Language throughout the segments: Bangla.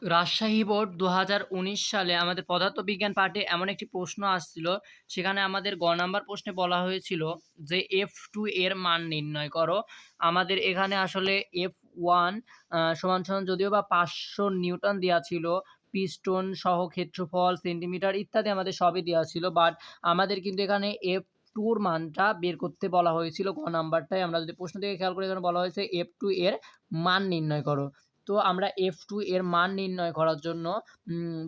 রাজশাহী বোর্ড ২০১৯ সালে আমাদের পদার্থবিজ্ঞান পাঠে এমন একটি প্রশ্ন আসছিল, সেখানে আমাদের গ নাম্বার প্রশ্নে বলা হয়েছিল যে F2 এর মান নির্ণয় করো। আমাদের এখানে আসলে F1 সমান যদিও বা ৫০০ নিউটন দেয়া ছিল, পিস্টন সহ ক্ষেত্রফল, সেন্টিমিটার ইত্যাদি আমাদের সবই দেয়া ছিল। বাট আমাদের কিন্তু এখানে F2 র মানটা বের করতে বলা হয়েছিল গ নাম্বারটায়। আমরা যদি প্রশ্ন থেকে খেয়াল করি, এখানে বলা হয়েছে F2 এর মান নির্ণয় করো। তো আমরা F2 এর মান নির্ণয় করার জন্য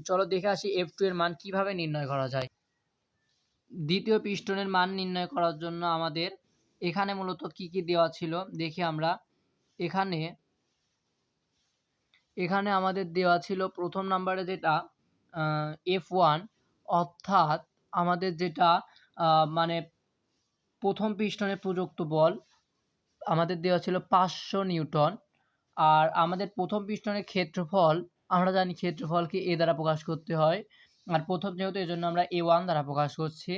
চলো দেখে আসি F2 এর মান কিভাবে নির্ণয় করা যায়। দ্বিতীয় পিস্টনের মান নির্ণয় করার জন্য আমাদের এখানে মূলত কি দেওয়া ছিল দেখি আমরা। এখানে আমাদের দেওয়া ছিল প্রথম নাম্বারে যেটা F1, অর্থাৎ আমাদের যেটা মানে প্রথম পিস্টনে প্রযুক্ত বল আমাদের দেওয়া ছিল ৫০০ নিউটন। আর আমাদের প্রথম পিস্টনের ক্ষেত্রফল, আমরা জানি ক্ষেত্রফলকে A দ্বারা প্রকাশ করতে হয়। আর প্রথম যেহেতু, এজন্য আমরা A1 দ্বারা প্রকাশ করছি।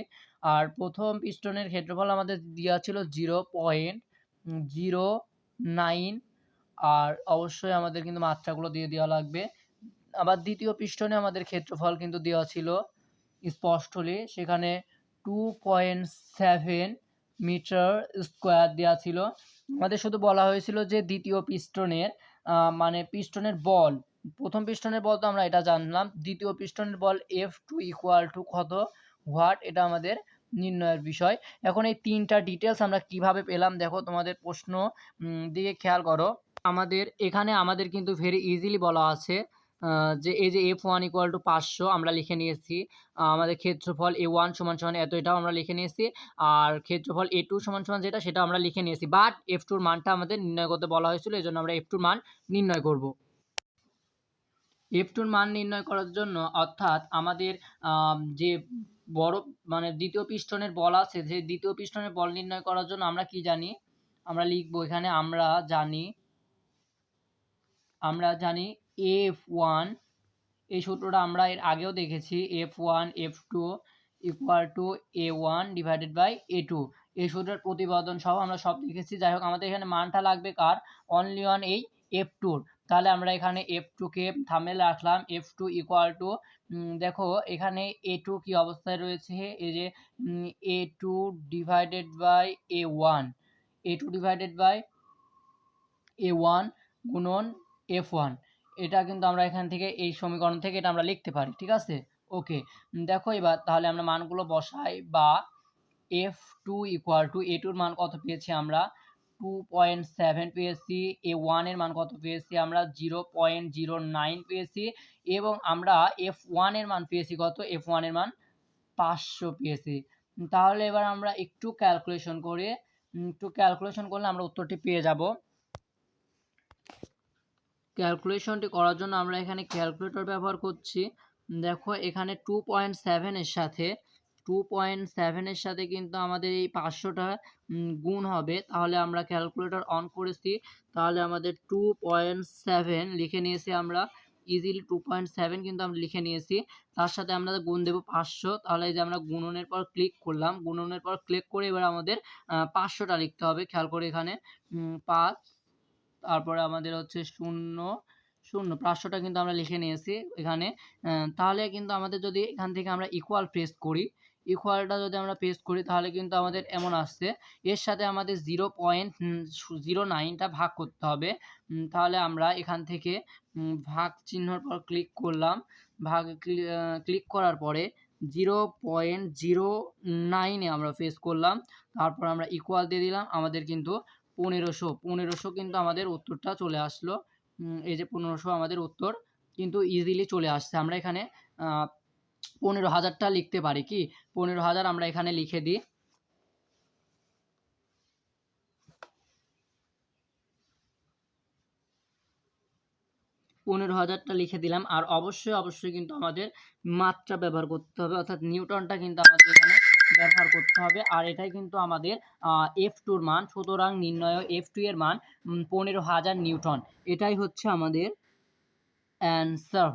আর প্রথম পিস্টনের ক্ষেত্রফল আমাদের দেওয়া ছিল 0.09। আর অবশ্যই আমাদের কিন্তু মাত্রাগুলো দিয়ে দেওয়া লাগবে। আবার দ্বিতীয় পিস্টনে আমাদের ক্ষেত্রফল কিন্তু দেওয়া ছিল স্পষ্টলি, সেখানে 2.7 মিটার স্কোয়ার দেওয়া ছিল। আমাদের শুধু বলা হয়েছিল যে দ্বিতীয় পিস্টনের মানে পিস্টনের বল, প্রথম পিস্টনের বল তো আমরা এটা জানলাম, দ্বিতীয় পিস্টনের বল F2 ইকুয়াল টু কত হোয়াট, এটা আমাদের নির্ণয়ের বিষয়। এখন এই তিনটা ডিটেলস আমরা কিভাবে পেলাম দেখো, তোমাদের প্রশ্ন দিকে খেয়াল করো। আমাদের কিন্তু ভেরি ইজিলি বলা আছে যে এই যে F1 ইকুয়াল টু ৫০০ আমরা লিখে নিয়েছি। আমাদের ক্ষেত্রফল A1 সমান এত, এটাও আমরা লিখে নিয়েছি। আর ক্ষেত্রফল A2 সমান যেটা, সেটাও আমরা লিখে নিয়েছি। বাট F2 র মানটা আমাদের নির্ণয় করতে বলা হয়েছিল, এজন্য আমরা F2 র মান নির্ণয় করব। F2 র মান নির্ণয় করার জন্য, অর্থাৎ আমাদের যে বড় মানে দ্বিতীয় পিস্টনের বল আছে, যে দ্বিতীয় পিস্টনের বল নির্ণয় করার জন্য আমরা কি জানি, আমরা লিখব এখানে। আমরা জানি F1, এই সূত্রটা আমরা এর আগেও দেখেছি। F1 F2 equal to A1 divided by A2, এই সূত্রের প্রতিপাদন সহ আমরা সব লিখেছি। যাই হোক, আমাদের এখানে মানটা লাগবে কার, অনলি অন এই F2 র। তাহলে আমরা এখানে F2 কে থামে রাখলাম। F2 ইকুয়াল টু, দেখো এখানে A2 কি অবস্থায় রয়েছে, এই যে A2 divided by A1, A2 divided by A1 গুণন F1, এটা কিন্তু আমরা এখান থেকে এই সমীকরণ থেকে এটা আমরা লিখতে পারি, ঠিক আছে। ওকে, দেখো এবার তাহলে আমরা মানগুলো বসাই। বা F2 ইকুয়াল টু A2 এর মান কত পেয়েছি আমরা, 2.7 পেয়েছি। A1 এর মান কত পেয়েছি আমরা, 0.09 পেয়েছি। এবং আমরা F1 এর মান পেয়েছি কত, F1 এর মান ৫০০ পেয়েছি। তাহলে এবার আমরা একটু ক্যালকুলেশন করলে আমরা উত্তরটি পেয়ে যাব। ক্যালকুলেশনটি করার জন্য আমরা এখানে ক্যালকুলেটর ব্যবহার করছি। দেখো এখানে 2.7 এর সাথে কিন্তু আমাদের এই ৫০০টা গুণ হবে। তাহলে আমরা ক্যালকুলেটর অন করেছি, তাহলে আমাদের 2.7 লিখে নিয়েছি আমরা ইজিলি। 2.7 কিন্তু আমরা লিখে নিয়েছি, তার সাথে আমরা গুণ দেব ৫০০। তাহলে এই যে আমরা গুণনের পর ক্লিক করলাম, গুণনের পর ক্লিক করে এবার আমাদের ৫০০টা লিখতে হবে। খেয়াল করে এখানে ৫, তারপরে আমাদের হচ্ছে ০, ৫০০টা কিন্তু আমরা লিখে নিয়েছি এখানে। তাহলে কিন্তু আমাদের যদি এখান থেকে আমরা ইকুয়াল প্রেস করি, ইকুয়ালটা যদি আমরা প্রেস করি, তাহলে কিন্তু আমাদের এমন আসছে। এর সাথে আমাদের 0.09টা ভাগ করতে হবে। তাহলে আমরা এখান থেকে ভাগ চিহ্নর পর ক্লিক করলাম। ক্লিক করার পরে 0.09-এ আমরা প্রেস করলাম। তারপর আমরা ইকুয়াল দিয়ে দিলাম। আমাদের কিন্তু ১৫০০ কিন্তু আমাদের উত্তরটা চলে আসলো। এই যে ১৫০০ আমাদের উত্তর কিন্তু ইজিলি চলে আসছে। আমরা এখানে ১৫,০০০টা লিখতে পারি কি, ১৫,০০০ আমরা এখানে লিখে দিই। ১৫,০০০টা লিখে দিলাম। আর অবশ্যই কিন্তু আমাদের মাত্রা ব্যবহার করতে হবে, অর্থাৎ নিউটনটা কিন্তু আমাদের এখানে ব্যবহার করতে হবে। আর এটাই কিন্তু আমাদের F2 র মান। সুতরাং নির্ণয় F2 এর মান ১৫,০০০ নিউটন। এটাই হচ্ছে আমাদের অ্যান্সার।